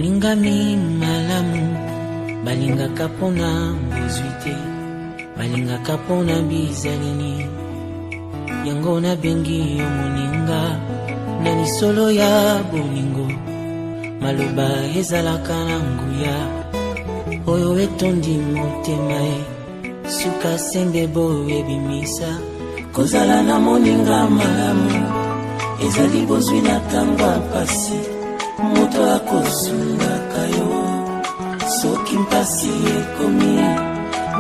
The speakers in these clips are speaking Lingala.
Bolingami malamu balinga kapona mbuzuite balinga kapona bizalini yango na bengi yomuninga na lisolo ya bolingo maloba ezalaka na nguya oyo etondi motema suka sembe boye bimisa kozala na moninga malamu ezali bozwi na tanga pasi moto akosungaka yo soki mpasi ekomi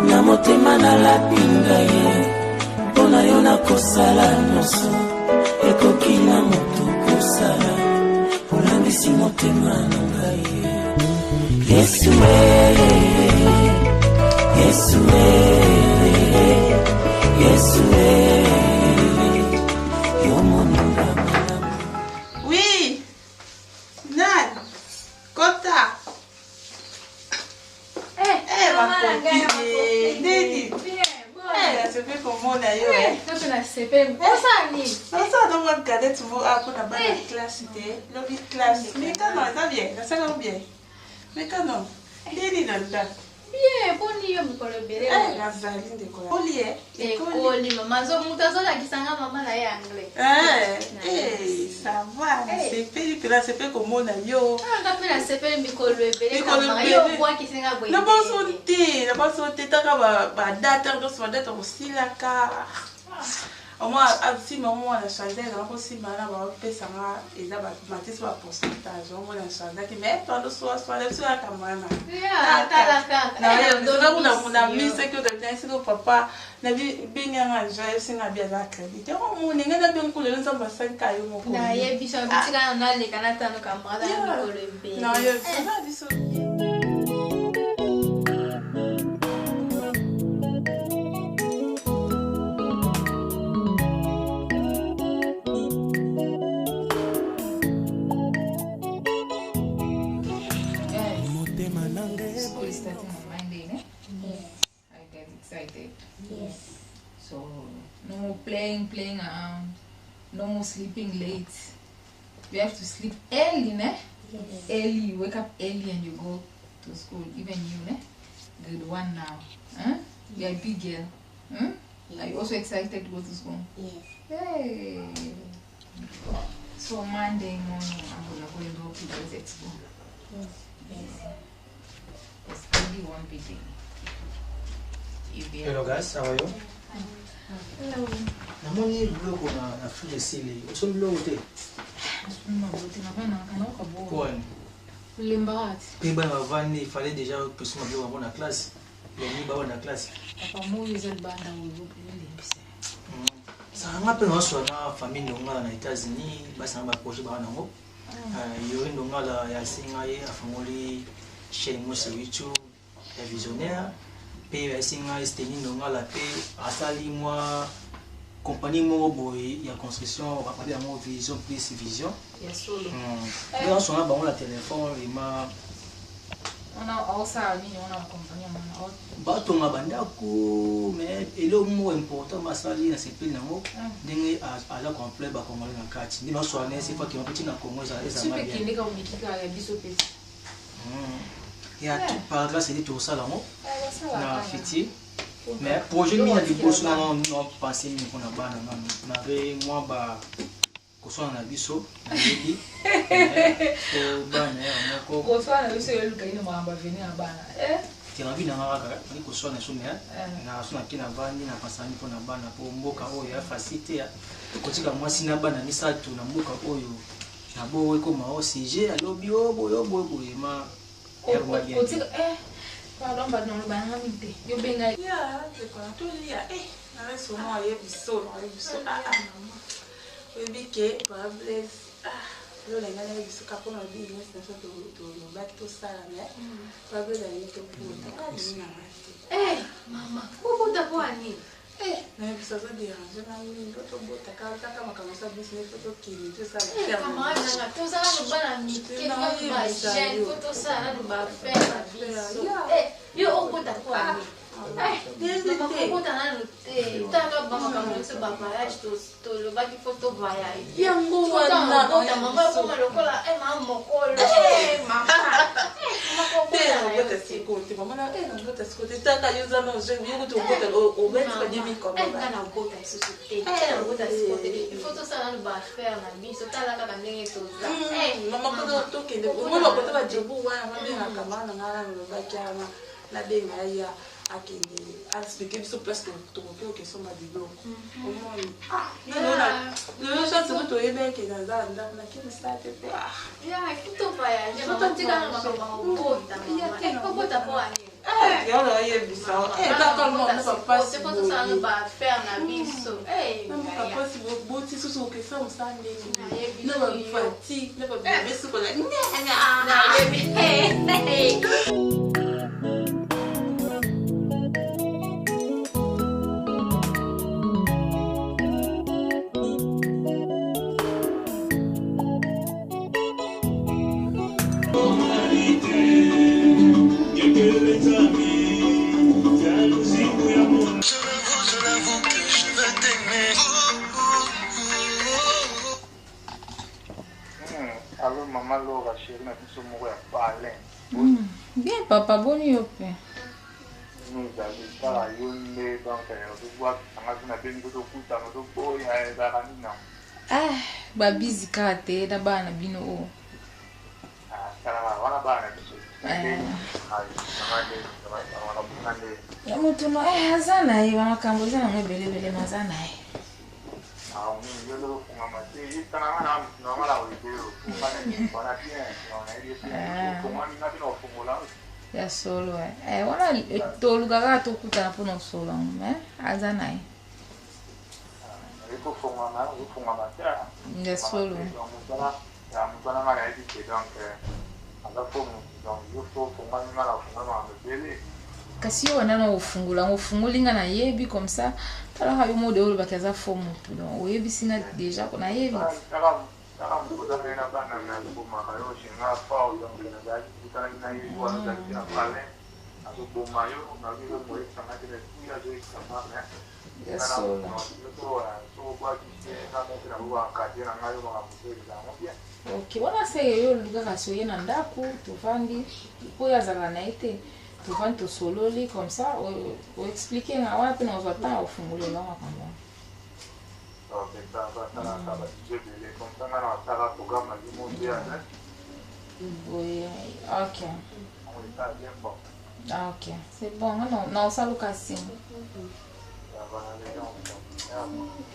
na motema na lapinga ye mpona yo nakosala nyonso ekoki na moto kosala olangisi motema na ngai Yesu Yesu Yesu yo moninga malamu. Oui. Nan. Kota. Ma copine. Nini. Ça fait comment d'ailleurs? C'est pas ça. Ça doit regarder tout vous après la bonne classe c'était l'objet classe. Mais quand non, ça bien, ça va bien. Mais quand non, Nini dans là. Bien, bon ni yo mikolo bere. La valine de quoi? Olié. Ekoli mama zo mutazola kisanga mama na ya anglais. Ça va. C'est fait là, c'est fait comment d'ailleurs? Ah, quand la sepele mikolo bere kama yo kwa kisanga boye. Na pas sauter taka ba data do so data aussi la ka. Au moins si maman la chandelle na aussi mana ba pesa nga eza ba matisi ba pourcentage au moins la chandelle qui mais pendant soit le sur la caméra. Ya, kala. Na yo na mona mise que de bien si papa na bi binga nga ja singa bia za crédit. O mo ninga na bien ko le nzamba 5 kayo mo ko. Na ye biso bitika na le kana tano kamara mikolo bere. Na yo ça va biso. Yes. So no more playing around, no more sleeping late. You have to sleep early, ne? Yes. Early, you wake up early and you go to school. Even you, ne? Grade 1 now. Huh? You're a big girl. Hmm? Yes. Are you also excited to go to school? Yes. Hey. So Monday morning, I'm gonna go and help you guys at school. Yes. Yes. It's only one big day. Hello guys, how are you? Hello. Namoni bloko na frige sili. Uso bloko te. Quoi? Lembarati. Pimba na vani, il fallait déjà que ce mablo avant la classe. Le ni ba na classe. Papa mo yezel banda wo lembisa. Ça ngape no so na famille ndonga na États-Unis, basa ba projet ba na ngo. Yo ndonga la ya singa ye afangoli chez moi sewichu ya visionnaire. Pe singa esteni ndonga la pe asali moi compagnie mo boy ya construction va parler mo vision plus vision. Ya solo. On son a ba la téléphone et ma on a osa ni on a compagnie on a bato ngabandako mais elo mo important masali na sepeli nango ndenge ala complet ba Congolais na kati. Ni no so na c'est pas qui on petit na Congo ça ça va bien. Tu peux qu'il unikika ya biso pesi. Ya tout par là c'est tout ça là mo. Na fiti. Mais projet mi na liboso na no penser ni ko na bana na re moi ba ko so na biso na yebi. Ko bana ya ko ko so na biso yo luka ino mamba veni abana. Tena bina ngaka ni ko so na so na so na kina bani na pasani ko na bana po mboka oyo ya facilité ya ko tika mwasi na bana misatu na mboka oyo na bowe ko ma OCG alobi obo ma pardon, but no, but I'm you being like, yeah, the controllia, now so more every so, we became probably, you like I used to couple of business to back to Sarah, probably a little put. Hey, Mama, who put the one? Na episode de hoje na mimi tô bota cara tá kama business tô kili tu sabe. Camarade na tu sabe no bana mi que não vai gente tu sabe no bafela biso. Eu bota kwa ni. Mama bota na no te. Tá no bama kama você baba tu lo baki foto vai aí. Yango na bota mama como lokola mama mokolo. Mama. Allô, maman Laura, chérie, mais tu sommes mourir par l'air. Bien, papa, bon yope. Nous avons pas eu une donc, on voit que on a bien beaucoup de temps, on doit y aller dans la nuit. Ah, ba busy kate da bana bino o. Ah, ça va, on a pas Ya mutu no hazana yi wa makambo zana mebele bele mazana yi. Ah, on yo lo fuma mate, y kana na mala o ideo, fuma na bien, on a ido bien, fuma ni na bino fumula. Ya solo wana to lugaga to kutana pono solo hazana yi. Iko fuma mate. Ya solo. Ya mutana mala ido donc ala fomu donc yo fuma ni mala fuma na bele. Kasi wana na ufungulinga na yebi comme ça tala hayo mode olo bakaza fomu donc oyebi singa déjà kona yebi Tala mbuda na bana na fuma hayo shinga fa donc na gaji kutana na hiyo kwa ndio pale aso mayo na vile mwe sana kile ya zo kama ya solo ok wana se yo luga kaso ye na ndaku tofandi po ya zala na ite tofandi to sololi comme ça o expliquer na wapi na uzata ufungule la makambo oui ok ah ok c'est bon non ça le casting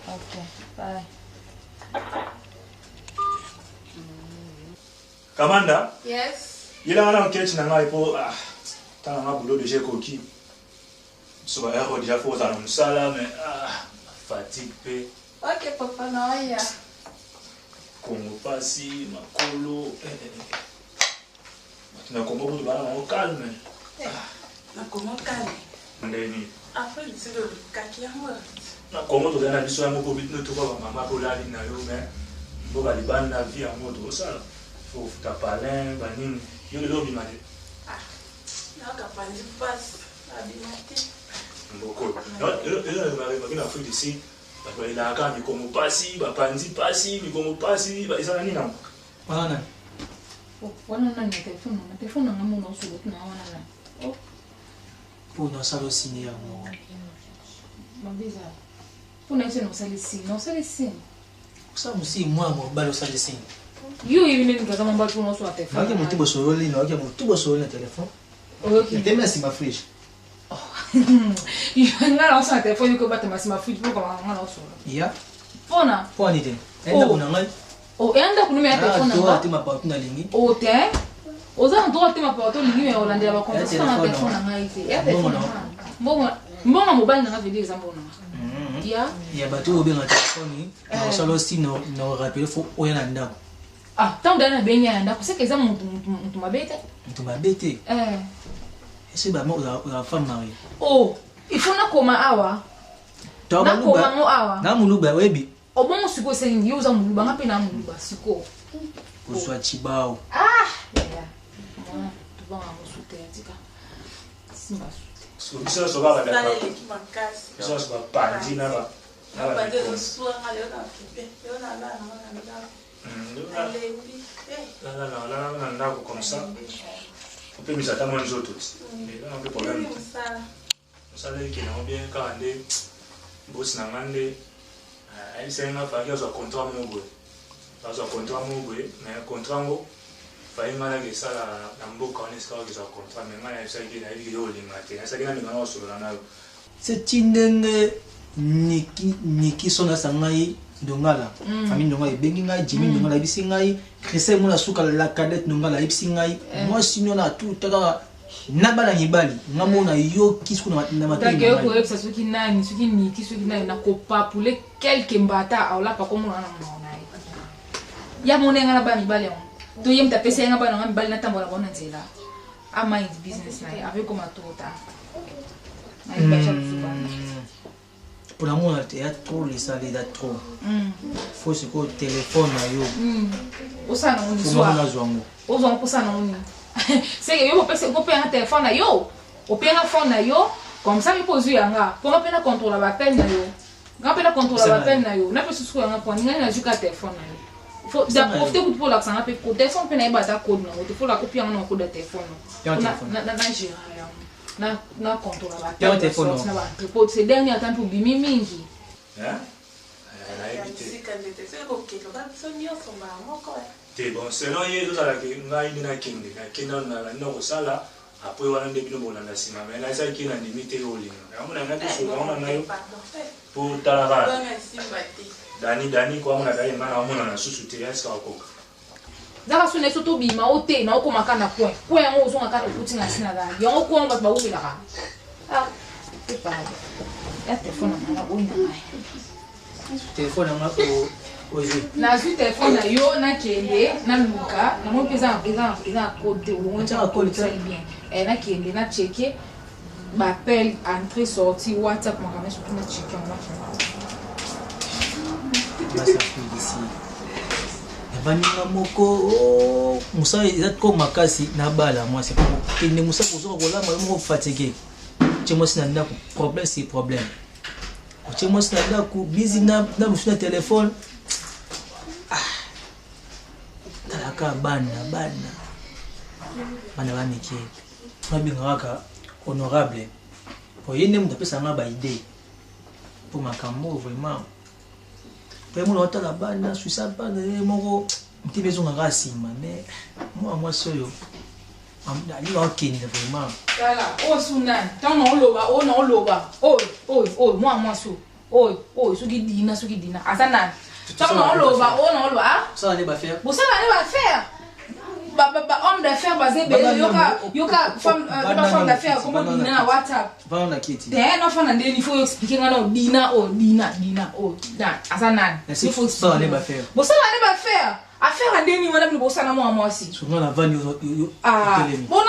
ok bye. Kamanda? Yes. Il a un enquête dans la pour tant un boulot de j'ai coquille. Soit erreur déjà faut dans ça là mais fatigue pe. Ok papa non ya. Comme passi makolo. Na kombo butu bana au calme. Na comment calme. Ndeni. Après c'est le kaki yango. Na kombo to na biso ya moko bitu no to kwa mama ko la na yo mais boka libanda vie en mode ça. Faut ta palin banini yo le lobi mali. Na ka pandi passe abimate. Mboko. Non, il a fait ici. Il a quand comme passi, ba pandi passi, comme passi, ba isa nani na. Wana. Wana na telefone na mama no solo na wana na. Oh. Pour dans ça aussi ni amo. Mabiza. Pour na ese no sali sim. Ça aussi moi mo balo ça sim. Yo yini nikaza mamba tu no so a telefone. Wake mutu bosolo li na wake mutu bosolo na telefone. OK. Tem assim ma friche. Nga na so a telefone ko bata masima fridge pour comment nga na so. Ya. Pona. Poni ten. Enda kuna ngai. Oh, enda kunumia telefone na. nga. Toi ma partout na lingi. Oh, te. Oza ndo te ma partout lingi me olandela ba conversation na telefone nga ite. Ya telefone nga. Mbonga mobile nga veut dire exemple na. Ya bato obenga telefone na solo si no rappeler faut oyana ndako. Ah, tant d'années benya ndako c'est que ça mon mabete. Mon mabete. C'est ba mo la femme mariée. Oh, il faut na koma awa. Na koma mo awa. Na muluba webi. Obongo siko sengi yoza muluba ngape na muluba siko. Kuswa chibao. Ah, ya. Mwana tubanga musute yatika. Simba sute. Biso so ba ba. Makasi. Biso so ba pandi na ba. Na ba de so ngale na kipe. Yo na na. Non, comme ça. on peut miser à ta main les autres aussi. Et là, on peut problème. Ça, là, qui est bien quand on est boss n'a pas de. Elle s'est un affaire qui a un contrat mobile. Parce que contrat mobile, mais un contrat mobile. Faille mal que ça la mboka on est que ça contrat mais mal ça qui na vidéo limité ça qui na ngana sur la c'est indenge niki sona sangai ndongala famille ndongala bengi ngai jimi ndongala bisi ngai krese mona suka la cadette ndongala bisi ngai moi sinon na tout taka nabala ngibali ngamona yo kisu na matanga ke ko epsa suki nani suki niki suki nani na ko papule quelque mbata au la pa komo na mona ya mona ngana ba ngibali to yem ta pesa nga bana ngam bali na tambola bona nzela a mind business na avec comme tota na ibacha kusuba pour la mona te ya trop les salles da trop faut ce ko téléphone na yo osana uni soa ozwa posana uni c'est que yo pesa ko pe un téléphone na yo o pe na phone na yo comme ça il pose yanga pour nga pe na contrôler ba peine na yo nga pe na contrôler ba peine na yo na pe susu yanga pour nga na juka téléphone na yo faut d'apporter pour l'accent un peu pour téléphone peut na bata code non il faut la copier en code de téléphone na gérer na contrôler la téléphone na ba report ces derniers temps pour bimi mingi hein c'est bon selon yé tout à la que ngai dina kindi na kina na no sala après wana ndebino bona na sima mais na ça qui na limité au ligne on a na tout sur on a yo pour talaba Dani kwa mwana dai mana mwana na susu te ya ska ko. Zaka sune soto bima ote na oko makana point. Point ngo zo ngaka to kutinga sina da. Yango ko mba ba umi la ka. Ah, c'est pas. Ya téléphone na bonda mai. Téléphone na ko ozi. Na su téléphone na yo na kende na luka na mo pesa code o ngo code très bien. Et na kende na checker ba appel entrée sortie WhatsApp ma kamera surtout na checker on ça fait ici vanina moko musa eza ko makasi na bala moi c'est que ne musa ko la mo fatigué temo sina ndako problème c'est problème ko temo sina ndako busy na musa téléphone talaka bana baniki mabinga waka honorable pour yene mutapesa ngaba idée pour makambo vraiment vraiment l'autre la bande sur ça pas de mon petit maison en racine mais moi soyo ali wa kini vraiment voilà o sunan tant on loba moi so suki dina asana tant on loba ça allait pas faire bon ça allait pas faire homme d'affaires basé yoka femme d'affaires comment dina na WhatsApp va on a kiti non fana ndeni il faut expliquer ngana dina asana il faut ça allait pas faire bon ça allait pas faire affaire ndeni wana bilo bosana moi aussi souvent la vanne yo bon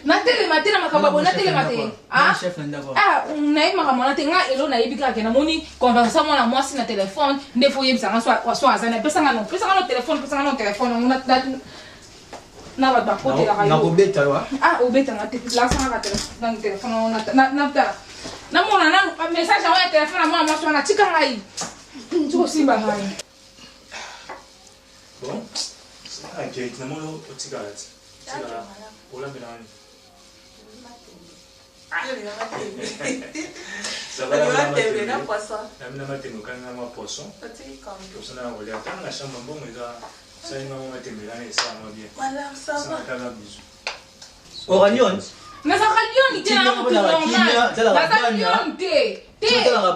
na télématé na makamba bon na télématé chef ndako na makamba na tenga elo na yebika ke na moni conversation moi na moi si na téléphone ne faut yebisa nga so azana pesa nga no téléphone na ba côté la radio na kobeta wa obeta na téléphone na téléphone na mona na message ya téléphone moi so na tika ngai tu simba ngai bon ok na mo otigalati ola belani ça va la poisson na matemo kana ma poisson comme ça na voler attendre la chambre bon mais ça il m'a matemo là et ça va bien voilà ça va oranion na ça radion te na mo normal te la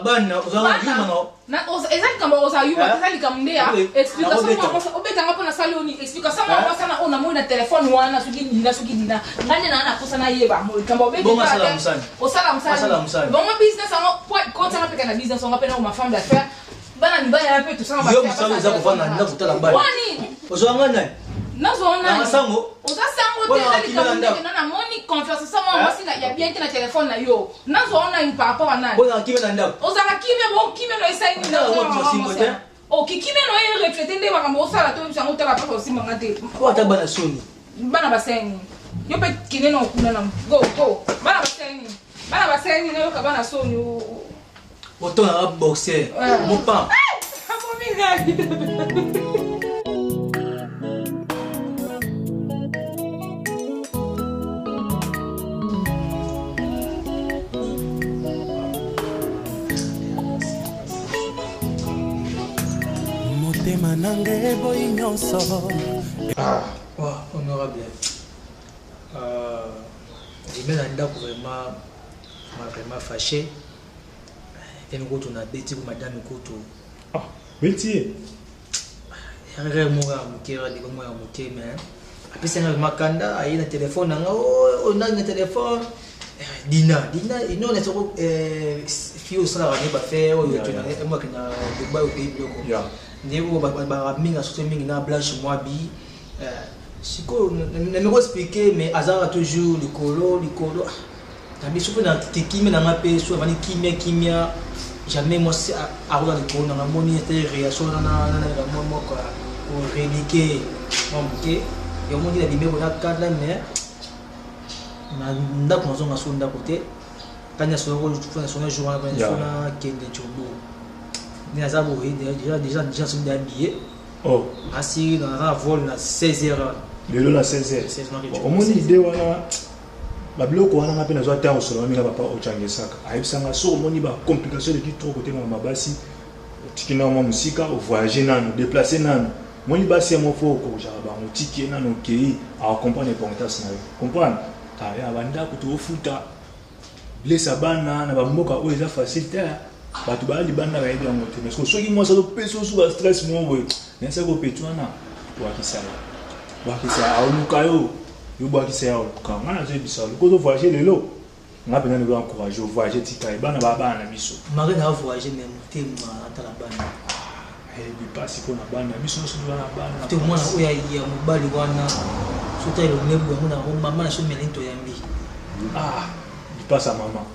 bana uzanga yuma na exact kama oza yuma tali kamndea explication moi obeta ngapo na saloni explication moi sana ona mo na téléphone wana suki dina ngane na ana kosa na yeba mo kamba obeta osala musani bon business ngo ko tanga peka na business ngo pena ma femme d'affaires bana nibaya na pe to sana ba yo musala za kufanya nda kutala bana wani ozanga nani nazoona sango te na moni confiance ça moi si na ya bien na téléphone na yo nazoona une par rapport à nani bona kimena ndako ozala kimena no esaini na kimena no refléter nde makambo osala to bisango te ba pa aussi manga te ata bana soni bana baseni yo pe kineno kuna na go bana baseni na yo ka bana soni autant un boxer mon pas motema nange boyi nyonso. Honorable. Je mets dans vraiment fâché. Et nous on a bêti pour madame Koto. Ah, bêti. Il y a un mot à mouquer, mais après c'est un makanda, il y a un téléphone, on a un téléphone. Dina, il nous est sur fille au salaire, on va faire, moi qui n'a pas au pays bloc. Néo va minga surtout minga blanche moi bi. Si quoi, ne me expliquer, mais hasard a toujours le colo. T'as mis souvent dans tes kimia dans ma paix, soit dans les kimia. Jamais moi c'est à regarder le colo dans la monnaie, réaction dans la moi quoi, pour répliquer, mon bouquet. Et au moins il a bimé on a cadre mais na ndako nazo ngaso ndako te. Kanya soro tu fais jour à la kende chobo. Ni azabo déjà sont habillés. Oh, assis dans un vol à 16h. Le lot à 16h. Au moins l'idée voilà. Ba bloko wana ngape na zo ta osolo mina papa ochangesaka. Ayibisanga so moni ba complication de trop côté na mabasi. Tikina mo musika o voyager nanu, déplacer nanu. Moni basi mo fo ko jaba mo tikie nanu kei a comprendre importance na yo. Comprendre? Ta ya banda ko to futa. Blessa bana na ba mboka o eza facile batu ba libanda ba yebi yango te mais soki moi ça do peso sous ba stress mo boy nesa ko petwana wakisa auluka yo wakisa yo kanga na zebisa ko do voyager lelo ngape na ngo encourager voyager tika bana ba bana biso mari na voyager même tema atala bana bi pasi ko na bana biso so na bana te mwana oya ya mobali wana so ta ile nebo mwana mama na so melento yambi bi pasa mama.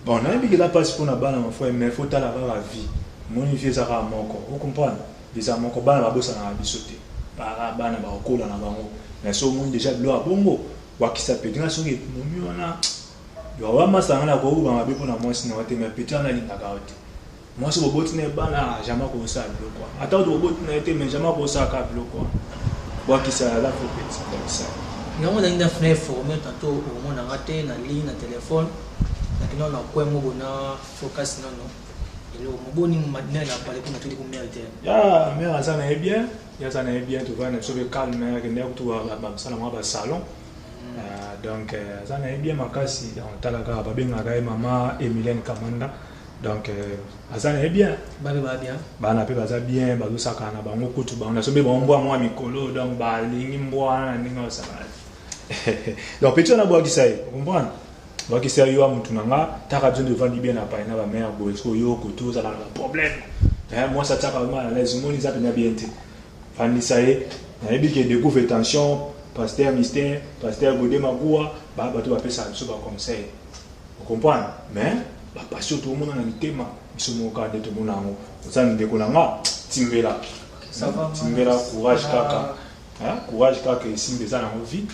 Bon, on a dit que la passe pour la balle, mais il faut la vie. Mon vie, ça va manquer. Vous comprenez? Les amants, quand on va bosser dans la bisoté. Par la balle, on va coller dans la banque. Mais ce monde déjà de l'eau à bongo. Ou qui s'appelle, il y a un son qui est mieux. Il y a un master dans la cour, on va bien pour la moitié, on va te mettre petit en la ligne à carotte. Moi, si vous bottez une balle, jamais comme ça, quoi. Attends, vous bottez une mais jamais comme ça, quoi. Ou qui s'est là, faut petit, comme ça. Il y a un moment donné, formé tantôt au moment où on a raté la ligne, le téléphone. Lakini na kwa mungu na focus nono ile mboni madina na pale kuna tuli kumerte ya mère sana est bien ya sana est bien tu vois ne sobe calme que ne kutu ba sana mwa ba salon donc sana est bien makasi on talaka ba benga ka mama Emilienne Kamanda donc sana est bien ba bien bana pe baza bien ba lusaka na bango kutu ba on sobe ba mbwa mwa mikolo donc ba lingi mbwa na ninga sana donc petit na bwa kisai comprendre donc c'est yo amutu nanga taka besoin de vendre bien na pa na ba mère bo est-ce yo ko tout ça la problème moi ça taka vraiment à l'aise mon isa bien bien te fandi ça est na ebi ke découvre tension pasteur mystère pasteur Godé Magua ba to ba pesa so ba conseil vous comprenez mais ba passion tout le monde na mitema biso mo ka de tout le monde nango ça ndeko nanga timbela ça va timbela courage kaka courage kaka isimbe ça na vite.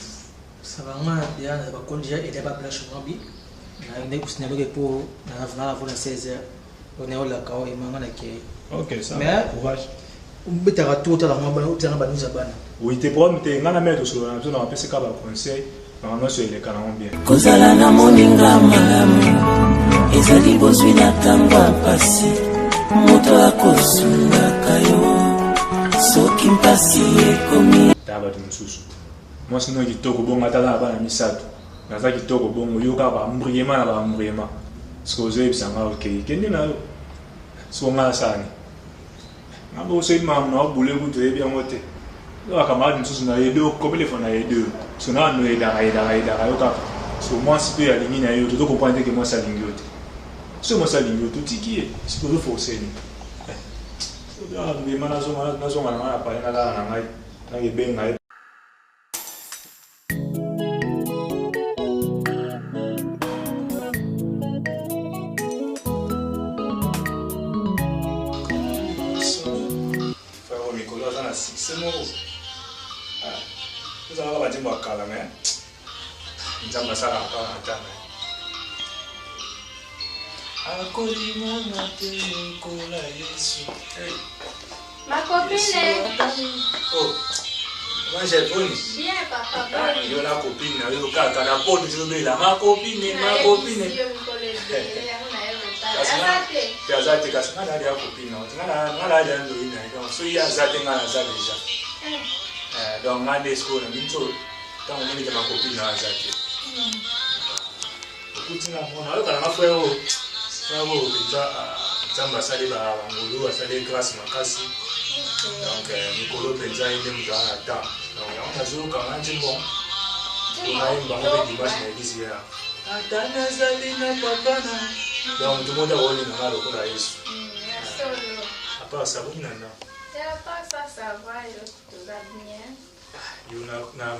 Ça va mal bien, ça va conduire et pas blanche mobi. Na ine kusina beke po na vana la 16h. On est au la kao et manga na ke. OK, ça. Mais courage. Betara tout la mamba ou tena banuza bana. Oui, te problème te ngana mettre sur la zone on peut se ka ba conseil. Normalement sur les canons bien. Kozala na moninga malamu. Ezali bozwi na tangwa pasi. Moto akosunga kayo. Soki mpasi ekomi. Taba tumsusu. Moi sinon kitoko bongo atala bana misato naza kitoko bongo yoka ba mbriema na ba mbriema sozo ebisanga okay kende na yo so nga sani ngabo so imam na obule kuto ebi amote yo Camarade nsusu na yedo ko téléphone na yedo so na no eda yoka so moi si pe alingi na yo to comprendre que moi ça lingi yote so moi ça lingi yote tiki si ko forcer ni so da mbriema na so na pa na ngai na ngebenga. C'est bon. Vous allez dire que vous avez dit que vous avez Ma copine. Oh, moi j'ai bonne. Bien, papa. Il y a la copine, il y a la copine, ma copine. Azate kasi ngana ya copine ngana ya ndo ina donc so ya azate ngana za déjà donc ngande school ngito tango mimi kama copine na azate kutina mona yo kana mafrero sabo déjà tamba sale ba ngulu asale classe makasi donc mikolo penza inde mutana ta donc on a zo kama njimbo tunaimba ngombe dimanche na hizi ya atana zalina papana donc tout le monde a volé dans le cours à Yesu. À part ça, vous n'en avez pas. Ça va, tout va bien. Il y a un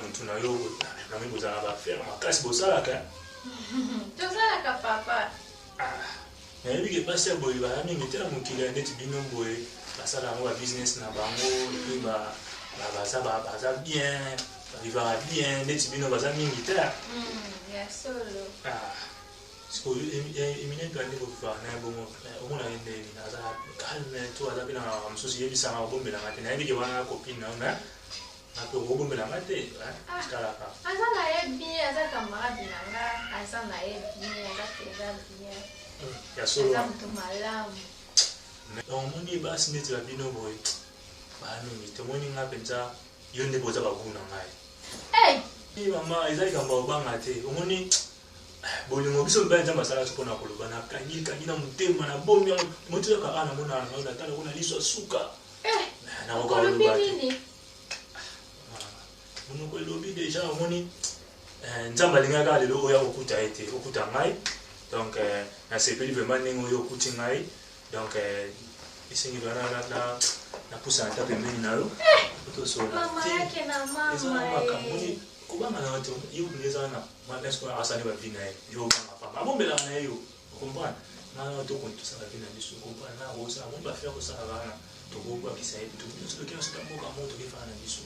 faire ma casse pour ça là. Tout ça là, papa. Mais il y a pas ça, boy, il va y mettre mon qu'il a net binom boy. Ça là, on va business na bango, puis bah ça va bien, il va bien, net binom va ça militaire. Bien solo. Parce que éminent quand il faut faire un bon on a une calme toi là bien en souci il ça va bon mais la matinée il y a une copine là un peu bon mais la matinée hein ça là pas ça là est bien ça camarade là ça là est bien ça c'est bien il y a solo ça me malamu mais on moni basi net la bino boy ba no to moni nga penza yonde boza ba kuna ngai eh mama izali kamba obanga te omoni bolingo biso mpe nzambe asalaki mpona koloba na kangi na motema na bomi moto yaka ana mona na tala kuna liso suka na okoloba te monoko elobi déjà omoni nzambe alingaka lelo oyo okuta ete okuta ngai donc nasepeli vraiment ndenge oyo okuti ngai donc esengi na pusa na ta pembeni na yo otosola te eza na makambo kubanga na watu yo kunaweza na mwana siku asani ba vina yo kama papa abombela na yo comprendre na watu kuntu sana vina biso comprendre na rosa mo ba faire ça bana to bomba kisa yetu to to kila siku mboka moto kifana biso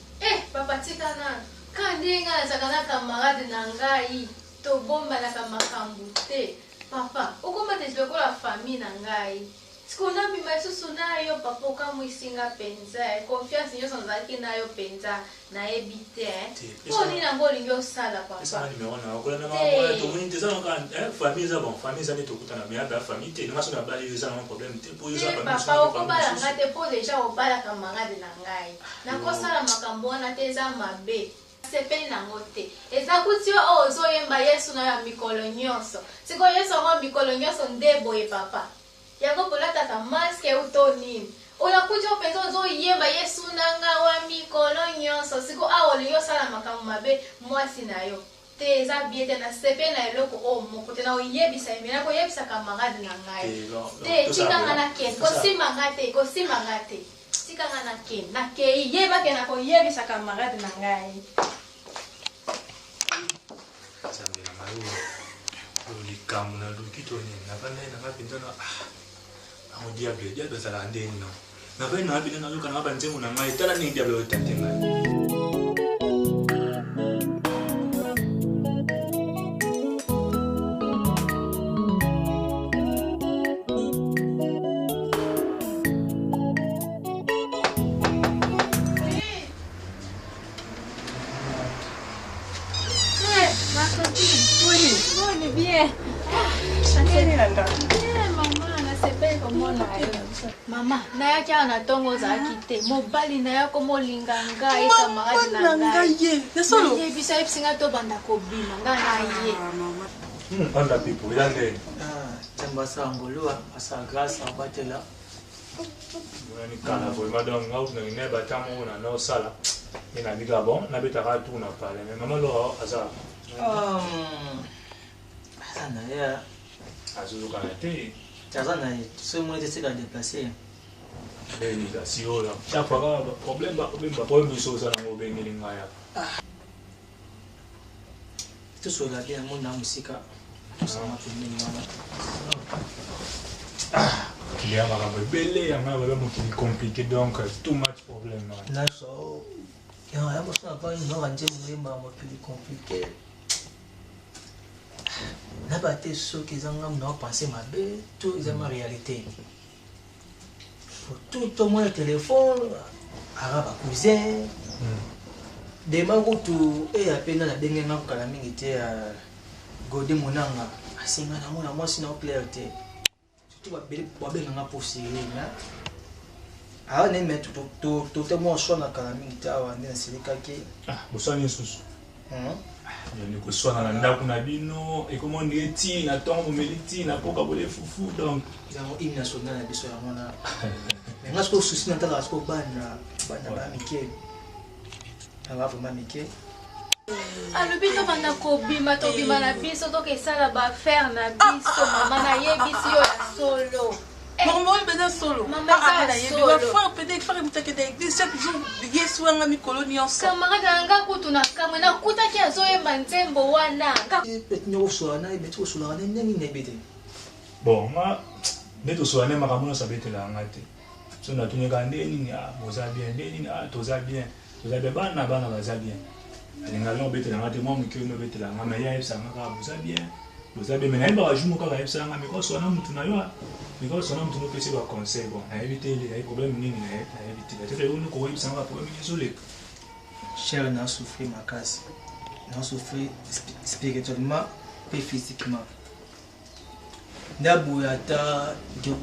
papa tika na kandinga zakana camarade na ngai to bomba na kama kambute papa ukomba te ko la famille na ngai sikuna bima susu nayo papa kama isinga penza confiance nyo sanzaki nayo penza na ebite poni na ngoli yo sala papa ça ni meona okola na mama to moni te sana kan famille za bon famille za ni to kutana mais ba famille te na sona bali yo za na problème te po yo za famille papa okobala ngate po déjà obala camarade na ngai na ko sala makambo na te za mabe sepeli nango te eza kuti o ozoyemba Yesu na ya mikolo nyonso siko Yesu ngo mikolo nyonso ndeboye papa yako polata ta maske utoni oya kujo penzo zo yemba Yesu nanga wa mikolo nyonso siko awole yo sala makamu mabe mwasi nayo te za biete na sepe na eloko o mokote na oyebisa imena ko yebisa camarade na ngai te chikanga na ken ko simangate chikanga na ken na ke yeba ke na ko yebisa camarade na ngai sambe na maru oli kamuna lukitoni na bana na kapindana au diable ça la ndeni no na bana na bina na kana banzengu na ngai tala ni diable otatenga Mama, naya kya na tongo za kite. Mobali naya ko molinga ngai camarade na ngai. Nasolo. Ye bisa ipsinga to banda ko bima nga na ye. Mama. Onda people yande. Tamba sa ngolua asa grâce en batela. Ni kana boy madam ngau na ne batamu na no sala. Ina biga bon na betara tu na pale. Mais maman lo aza. Sana ya azuzu kana te. Tazana ce moment de se déplacer. Ni da siola. Chaque fois problème biso ça na ngobengeli ngaya. Tout sur la bien mon na musika. Ça m'a fait une mama. Il y a un belé, un peu compliqué donc too much problème. Là ça. Il y a pas une orange vraiment plus compliqué. Na baté ceux qui ont non pensé ma belle, tout est ma réalité. Pour tout au moins le téléphone, arabe cousin. Demain tout et à peine la dernière fois que la mingi était Godé Monanga, asinga na moi sinon clarté. tu vas bien en apposer ah nem mettre tout te moi soit na kalami tawa ndina silika ke bosani susu yani ko soit na ndako na bino e comment dire ti na tombo meliti na poka bole fufu donc yango hymne national na biso ya mona mais nga sko souci na tala sko bana ba mike ala vraiment mike alobi tobanda kobima tobima na biso tokesala baaffaire na biso mama nayebisi yo ya solo Maman beza solo. Maman beza solo. Va faire peut-être faire une petite église chaque jour. Yesu anga mi colonie ensemble. Camarade anga kutuna kamwe na kutaki azoyemba nzembo wana. Peut-être nyo soana e beto soana nemi nebete. Bon, ma beto soana makamuna sabete la ngate. So na tunyeka ndeni ya boza bien ndeni na toza bien. Toza be bana baza bien. Alinga lo bete la ngate mo mukyo no bete la ngama ya epsa ngaka boza bien. Boza bien mais na ba jumo ka epsa ngama mi ko soana mutu na yo. Mais quand on a tout petit conseil, bon, à éviter les problèmes, à éviter. C'est-à-dire que nous avons un problème isolé. Cher n'a souffert ma casse, n'a souffert spirituellement et physiquement. N'abouata,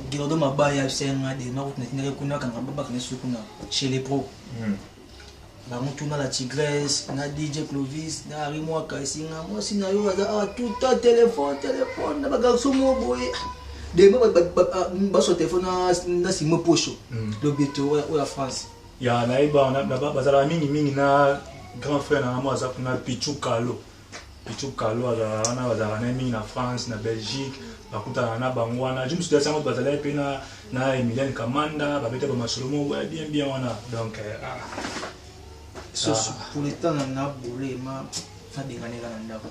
Girodo Mabaya, c'est un des notes, n'est pas chez les pros. La montuna la tigresse, na DJ Clovis, na Rimoa Kaisina, moi si na yo tout un téléphone, na bagarso mo boy. Demain, je téléphone na si mo pocho. Le bientôt ou la France. Ya na iba na bazala mingi na grand frère na moi za na Pichu Kalo na bazala na mingi na France na Belgique bakuta na bangwana je me suis dit ça mo bazala pe na Emilienne Kamanda ba bete ba masolomo bien wana donc pour le temps na bolé ma fa bingane kana ndako.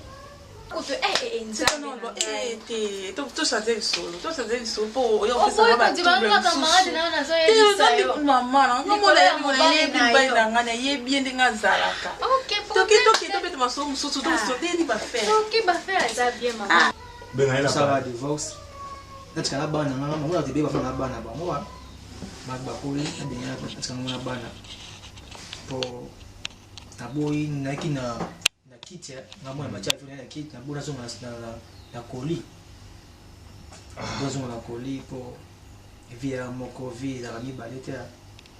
Tu chanter le solo. Tu chanter le solo pour yo ça va pas. Camarade na na zo yebisa yo. Maman, comment les bien na ngana ye bien dinga zalaka. OK, toki to maso mususu to so deni ba faire. OK, ba faire ça bien maman. Ben na ça va divorce. Nataka na bana na mama na tibeba na bana ba mo ba. Magba ko ni ndenya nataka na bana. Po taboy na kina kit na mwa macha tu na kit na bona zo na colis besoin na colis pour via moko via la mi baleta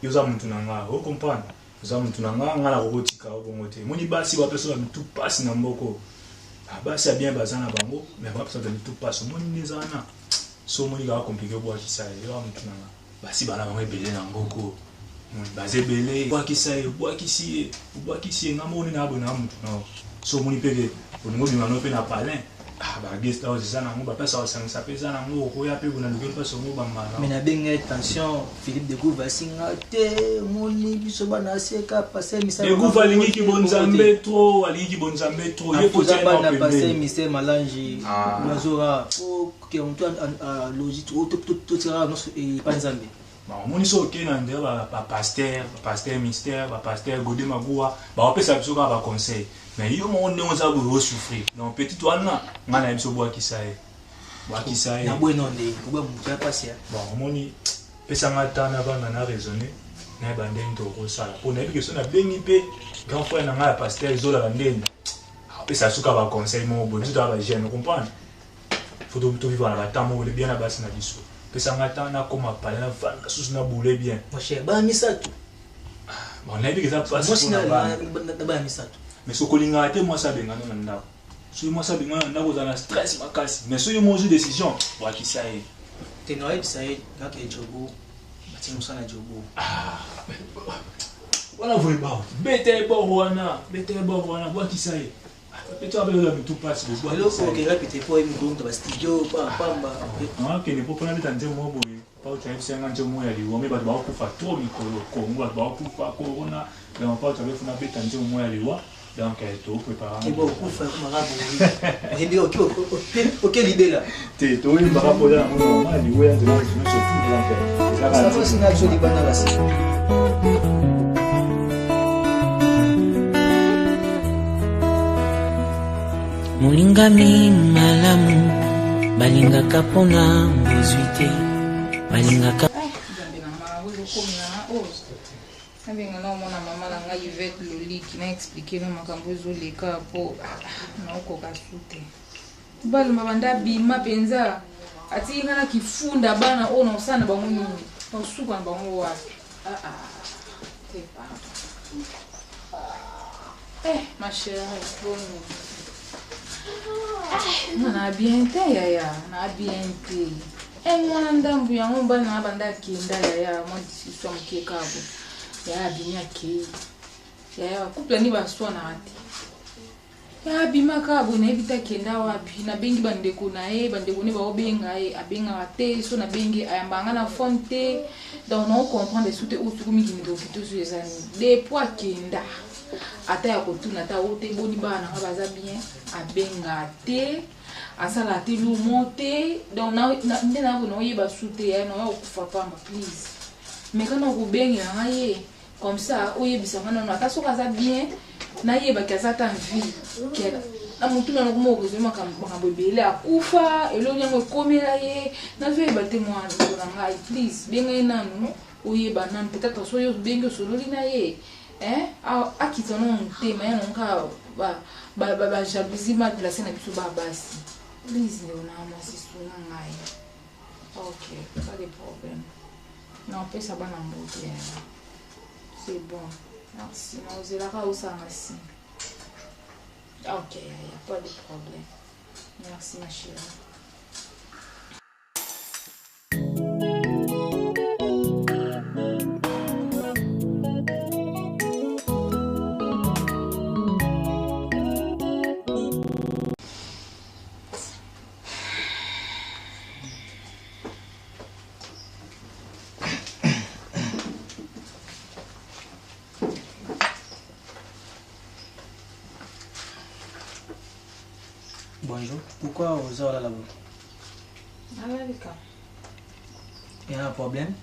yo za mtu nanga o comprendre za mtu nanga ngala kotika obongote moni basi ba personne tout passe na mboko basi a bien bazana bango mais ba personne tout passe moni nezana so moni ga compliqué bo akisa yo mtu nanga basi bana bango ebele na mboko moni bazebele bo akisi ngamo ni na abona mtu no so moni peke oningo bimano pe na palin ba guest house ça na ngo ba pesa ça pesa na ngo ko ya pe bona luke pa so ngo ba mala mais na benga attention Philippe de Groupe vasinga te moni biso bana seka passer misa de Groupe alingi ki bonzambe trop ye ko tena na passer misa malangi nazora que on doit logique tout sera non pas nzambe. Bon, moni so kena nde ba pasteur mystère ba pasteur Godé Magua ba opesa biso ka ba conseil mais yo mo on za bo souffrir donc petit wana ngana biso bo kisaye na bueno nde ko ba muta passer bon moni pesa ngata na bana na raisonner na ba ndenge to ko sala pour na biso na bengi pe grand frère na nga pasteur zola la ndenge pesa suka ba conseil mo bo tout ba jeune comprendre faut tout vivre na ba tamo le bien na basi na biso pesa ngata na koma pale na vanda susu na boule bien mon cher ba misatu bon na bi ça passe moi sina ba misatu mais so kolinga te moi ça benga na ndako so moi ça benga na ndako za na stress makasi mais so yo mo décision wa kisaye te no ai sai ga ke jogo batimo sana jogo wala vole ba bete bo wana wa kisaye peut-être avec le tout passe le bois alors faut que répéter pour une grande ba studio pamba que ne peut pas mettre en terme mo pas tu as fait un terme ya liwa mais ba ba ku fa trop mikolo kongo ba ku fa corona donc pas tu as fait un peu en terme mo ya liwa donc tout préparer et bon ku fa marabouri et bien OK l'idée là te to une marabouri na mo ma liwa ya de surtout donc ça va c'est na joli bana là mulingami malamu balingaka mpona bozwi te balingaka abenga naomona mama na ngai Avec loliki na explike no makambo ezoleka po naokoka su te balomba banda bima mpenza ati ngana kifunda bana ona usana bango nini usuka bango wapi ma chérie bon na bien te ya na bien te mwana ndambu yango bana banda kinda ya mo discussion mkekabo ya binya ke ya couple ni baswa na ati ya bimaka bo na ebita kenda wapi na bengi bandeko na bandeko ne ba obenga abenga ate so na bengi ayambanga na fonte donc on comprend des soute au sukumi Ndoki to so ezani des poids kenda ata ya kotuna ta ote boni bana baza bien abenga te asala te lu monte donc na ndena bo no yeba soute ya no okufa pamba please mais quand on benga ngaye comme ça oyebisa ngana no ata so kaza bien na yeba kazata vie kela na mutu na ngomo kozema makambo ebele akufa elo nyango komela ye na zo yeba te mwana na ngai please benga nanu oyeba nanu peut-être so yo benga sololi na ye akitana mutema ya nonka ba jalousie ma place na biso ba basi please ne ona masisu na ngai ok pas de problème non peut ça bana mbote c'est bon. Merci, vous allez la aussi. Ok, il n'y a pas de problème. Merci ma chérie. Bonjour, pourquoi vous êtes là-bas? Il y a un problème?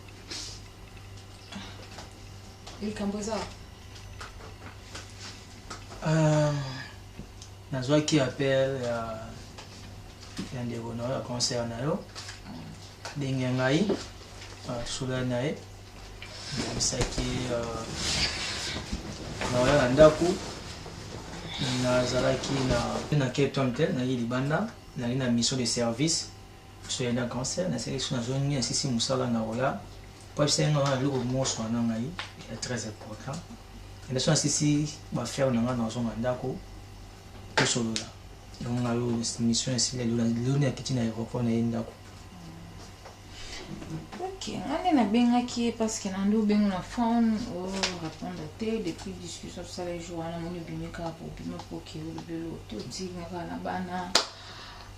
Il camboza. Nazwa qui appelle il y a des honneurs concernant eux. Dengengai, Soulanae, Misaki, Ndoki. Nazalaki na Cape Town na libanda na mission de service sur un cancer na sélection na zone ya sisi musala na oya pour c'est nga le moso na ngai est très important et na sisi ba faire na nga zone ndako to solo la donc na yo mission c'est le na kitina aéroport na ndako. Ok, on a bien qui parce que nous avons bien une femme répondre depuis discussion sur les jours on a mon bien pour bien pour que le vélo tout dit na bana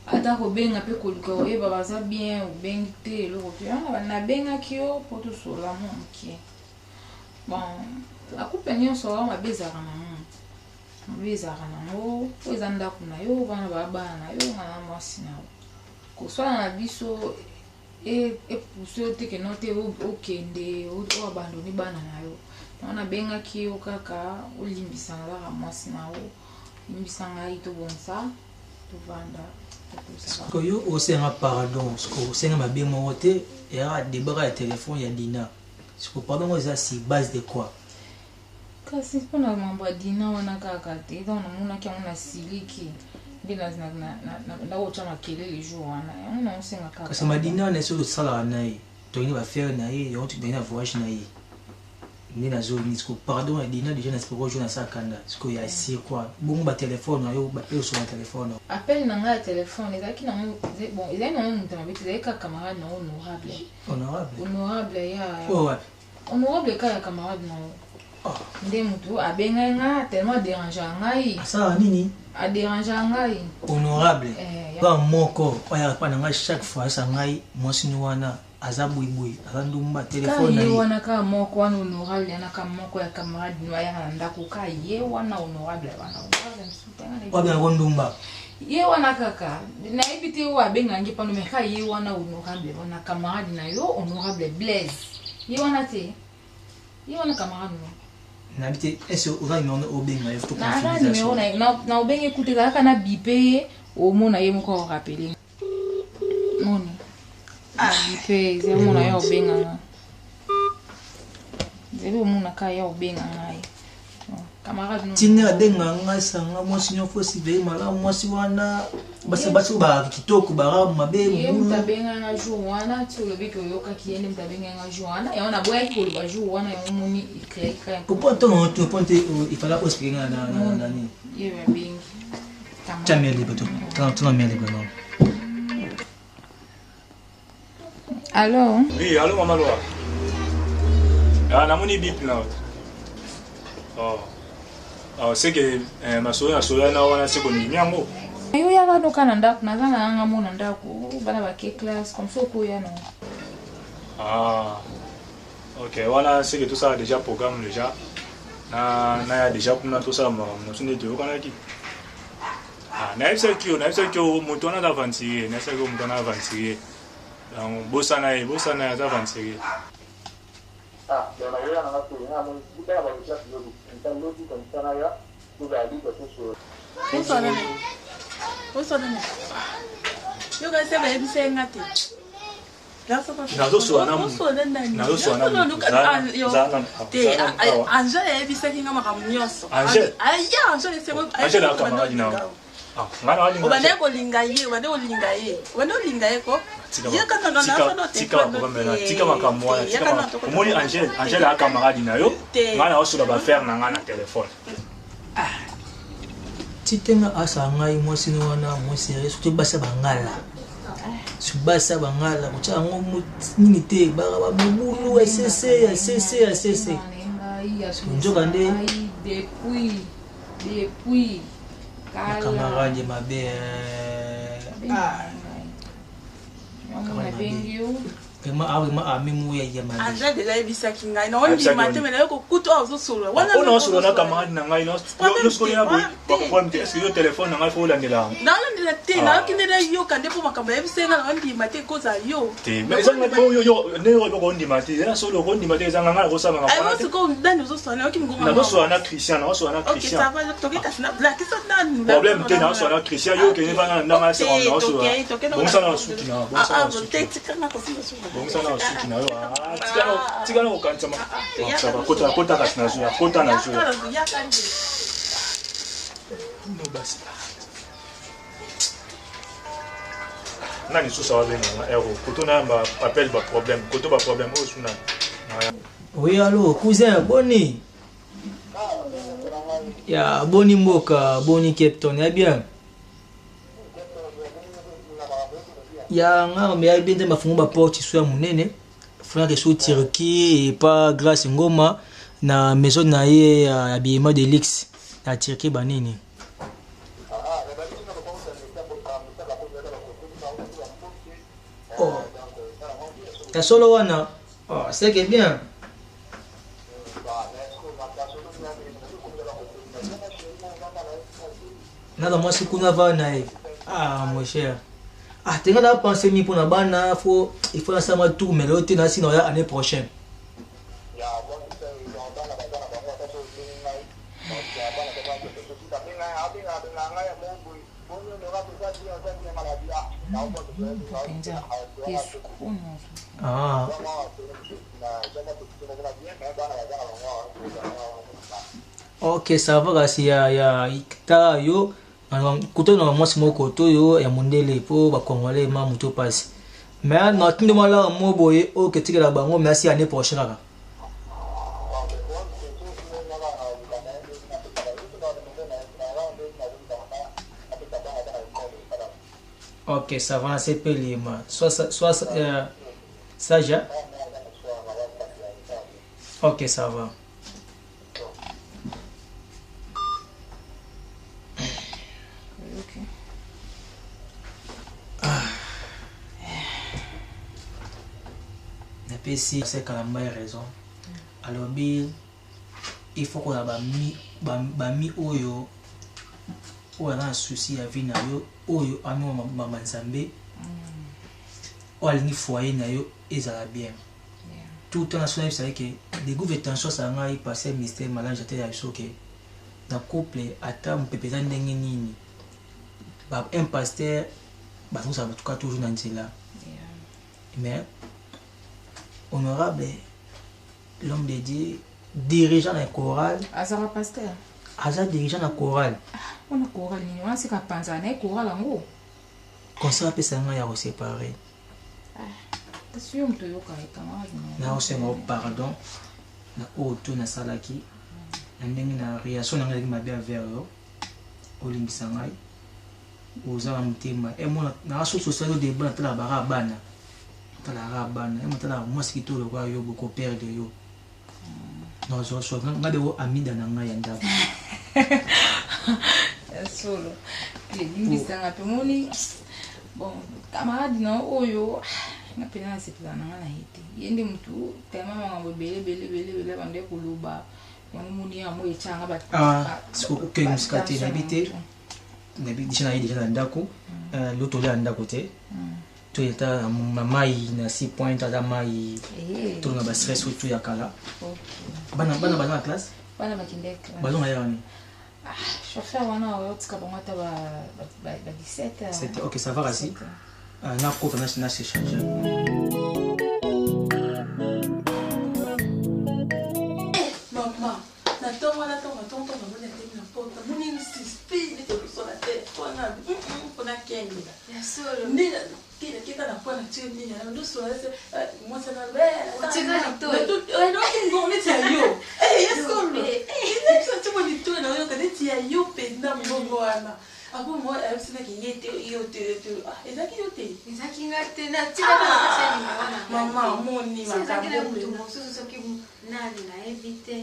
ata ko bien peu ko ko e baba za bien ou bien te le on a bien qui pour tout sur la mon qui bon la coupe ni so on va bezara na mo po zanda kuna yo bana baba na yo na mwasi na ko so na biso et pour ceux qui n'ont pas okende ou abandonné bana na yo on a benga ki o kaka o limbisanga la mwasi na o limbisanga ito bonsa to vanda ko yo o senga pardon ko senga mabe mote ya débarra le téléphone ya dina ko pardon o za si base de quoi kasi pona mambo dina wana kaka te donc mona ki ona siliki na ocha makelele jour wana on senga kaka kasi madina na so sala na yi to ni ba faire na yi yo tu na voyage na yi ni na zo ni ko pardon ya dina déjà na spoko jour na sa kanda ko ya si quoi bon ba téléphone yo ba pe so na téléphone appel na nga téléphone ezaki na bon ezaki na mutu na biti ezaki camarade na honorable ya honorable ka camarade na nde mutu abenga nga tellement dérangeant ngai ça nini a déranger ngai honorable ba moko oya pa na chaque fois ça ngai mwasi wana azabui azandumba téléphone na wana ka moko wana honorable na ka moko ya camarade no ya ndako ka ye wana honorable wana wondumba ye wana kaka na ibiti wa benga ngi pano me ka ye wana honorable wana camarade na yo honorable Blaise ye wana te ye wana camarade no n'habite est-ce que on a au benga il faut confirmation na au benga écouter kaka na bipé au mona ye moko rappeler non bipé c'est mona ya au benga zero mona ka ya au benga ngai camarade no tinga benga ngai sanga mo sinyo fo si be mala mo si wana basi ba kitoko bara mabe mtabenga nga jour wana tu le biko yoka kiende mtabenga nga jour wana ya ona boya ki ko ba jour wana ya moni ikreika pourquoi tu ponte il fallait expliquer na ni yewe bingi tamia libre tu non libre non. Allô? Oui, allô maman Loa. Ah, namoni bip là. Oh, c'est que ma soeur na wana c'est koni nyango. Yo ya ga doka na ndako na zanga anga mo na ndako bana ba ke classe comme ça ko ya no. Ah. OK, wana c'est que tout ça a déjà programme déjà. Na ya déjà kuna tout ça mo sune de kana ki. Ah, na c'est que moto na avancer, na c'est que moto na avancer. Donc bosana za avancer. Ah, dans la rue, on a trouvé un monde qui va avoir déjà le l'autre comme ça là, tout va aller parce que Yo guys say baby say ngati. Nazo swana Angela baby say kinga makamnyoso. Angela say Angela Camarade na. Ah, ngana wali. Obane ko linga ye ko. Tika makamwa tika omoni Angela Camarade na yo ngana osula ba faire na ngana téléphone. Titenga asanga imosino wana mo serious tu basa bangala. Subasa bangala kucha ngo nini te ba mubulu SCC. Njoka nde depuis Camarade mabe Vraiment amemu ya yamani. Angela déjà ebisa kinga na on dit matin mais na ko kuto azo solo. Wana no solo na Camarade na ngai no. Yo sko ya bo problème te est-ce que yo téléphone na ngai fo la ndela. Na ndela te na kindela yo kande po makamba ebisa nga na ndi matin ko za yo. Te mais ça yo ne yo ko ndi matin na solo ko ndi matin za nga ko sa nga. Ai wo ko ndani zo sona ki ngoma. Na so na Christian, na so na Christian. OK, ça va toke ka na black ça na. Problème te na so na Christian yo ke ne va na nga se na so. Bon ça na suki na, bon ça na suki. Bon ça na suki na yo. Tika no kanza ma. Ça va kota kasi na zuya, kota na zuya. No basi. Nani so ça va venir na ero. Koto na ba appel ba problème, koto ba problème o suna. Oui, allô, cousin, boni. Ya boni mboka, boni Captain, ya bien. Ya nga me ya bien mafungu ba porte sur munene. Frère que sous Turquie et pas grâce ngoma na maison na ye habillement de luxe na Turquie banini. Oh. Ya solo wana. Oh, c'est que bien. Nada moi c'est kuna va na. Ah mon cher. Ah, tu as pensé ni pour la bana, il faut ça ma tour mais l'autre na sinon l'année prochaine. Ah. OK, ça va si ya ta yo kuto na mwasi moko to yo ya mondele po ba Congolais ma muto passe mais na tinde mala mo boye o ketika la bango merci année prochaine kaka. OK, ça va c'est payé ma soit ça ja. OK, ça va. Si c'est quand même raison. Alors il faut qu'on a bami oyo ou a un souci à vie na yo oyo ami maman nzambe ou a ni foyer na yo ezala bien. Tout le temps c'est vrai que des gouvernements ça nga y passer mystère malin j'étais à choqué. Dans couple attend pepeza ndenge nini. Ba un pasteur ba nous ça en tout cas toujours dans cela. Mais honorable, l'homme de Dieu, dirigeant la chorale. Azara pasteur. Azara dirigeant la chorale. On a chorale, on a c'est qu'à penser à chorale en gros. conseil apesa nga ya koséparer kasi yo moto oyoka camarade naosenga o pardon na oyo to nasalaki na ndenge na réaction na ngai ezalaki mabe avers yo olimbisa ngai oza na motema emona nakasusu osali odeba natalaka baka bana natalaka bana natalaka mwasi kitoko lokola yo bokoperde yo ngai beko amida na ngai ya ndako solo limbisanga mpe moni bon camarade na oyo nga mpe nasepela na nga na ye te ye nde motu tellement makambo ebele bande koloba yango moni yango etyanga okei mosika te nayebi te nayebi déjà naye déjà na ndako loto olia na ndako te to eta mai na 6 point aza mai tolonga bastress oyo to ya kala bana baza na classe bana bakindeka bazonga ya wani chauffeur wana oyotika bango ata ba 17 ok ça va kasi nakota na se change Maman, natongo wana tonga mona te na porta moni insiste de te sur la tête pona kenge ya solo ndina kile kita na pona chini ya ndo so moi ça na belle utika lito no kingo ni tia yo yes solo ni so timo ni to na yo ka ni tia yo pe na mbongo wana apo mo sina ki yete yo te ezaki yo te ezaki ngate na tika na kasa ni mwana mama moni ezaki na mtu mosusu soki nani na evite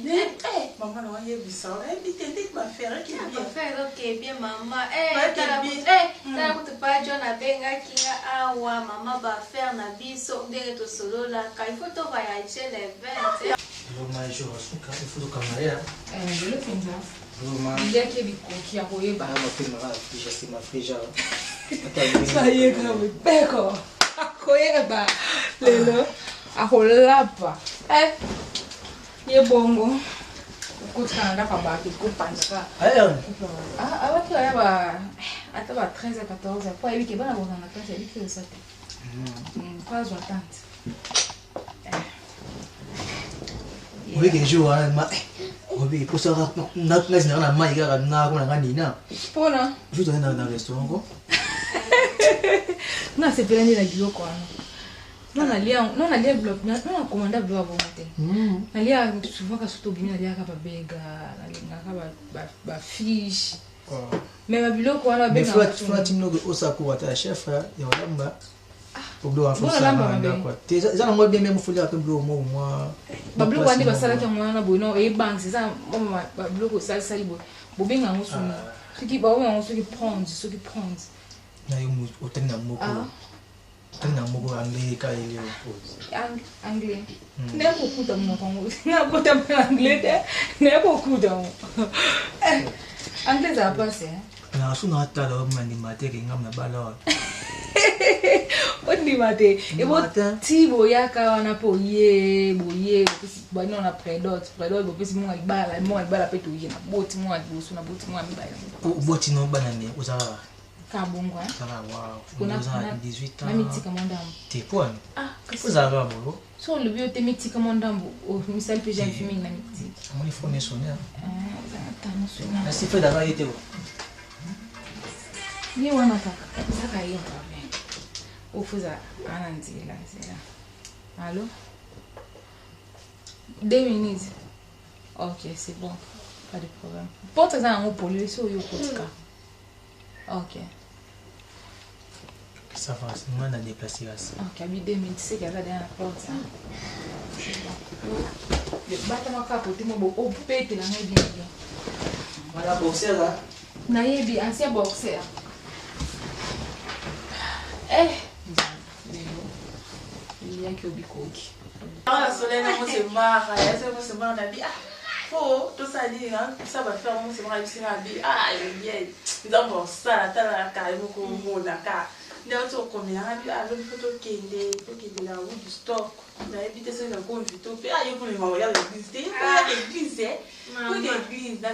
mama na waye bisa evite ndi ba faire ki bien faire OK bien mama tala kutu pa John abengaki nga awa mama ba faire na biso ndenge to solola ka il faut to voyager les 20 Roma jour suka il faut Camarade je le penza Roma ndeke bikoki ya koyeba mapema déjà c'est ma frija saye kama beko akoyeba lelo akolapa ye bongo ukuthanda ndaka bathi kupanza abaki ayaba ata ba 13 14 kwa ibike bana bona na classe ibike usate pas attente oui que jour ma oui pour ça na na mai ga na ko na nina pona je dois aller dans le restaurant ko na se pelani na biloko wana non alia bloc non commanda bloc avant matin alia souvent ka surtout bimi alia ka babega alinga ka ba fiche mais ba biloko wana mais faut tino ko osako ata chef ya lamba obdo en France na quoi te za na moi bien même faut dire que bloc moi ba bloc wandi ba sala ka mwana bono e bank c'est ça ba bloc ça sali bo benga ngo suni soki ba ngo soki prendre na yo otena moko tena moko anglais ka ile anglais ne kokuta mo kongo na kota anglais te ne kokuta mo anglais ça passe na suna tala mani mate ke ngam na bala odi mate e bo ti boyaka wana po boye ba no na predot bo pesi mo ibala pe to yena boti mo adibusu na boti mo amibala boti no banane uzara kabongwa sala wa kuna 18 ans na mitika mondambo te pon uzara bolo so le bio te mitika mondambo o misal pe jeune fille na mitika moni fone sonner tano sona na sifa da yete ni wana kaka saka hiyo problem ufuza ananzila zela allo 2 minutes ok c'est bon pas de problème porte ça en polio so yo kotika ok ça va c'est moi na déplacer là ok abi 2 minutes c'est qu'elle a derrière la porte ça le bata makapo timo bo opete la ngai bien voilà boxer là na yebi ancien boxer il y a que bikoki la soleil na mo se mara ya se mara na bi faut tout ça dit ça va faire mo se mara bi na bi bien nous bon ça la ka mo ko mo na ka ndio to ko mi na bi lo photo kende la route du stock na éviter ça na ko vito pe yo pour le maman ya l'église te ya l'église pour l'église na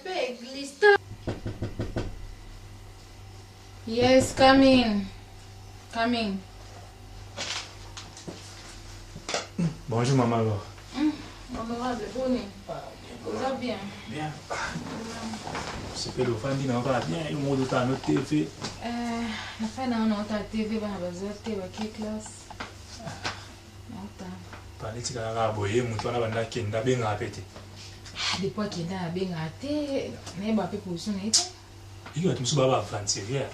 pe église. Yes, come in. Bonjour maman alors. Honorable, bonne. Ça bien. Bien. C'est que le fan dit non pas bien, il m'a dit ta note TV. La fin n'a pas TV ba bazar te ba ki classe. Nota. Parler tika la boye mutu na banda kenda benga pete. Depuis kenda benga te, ne ba pe position ete. Il va tout se baba aventurer.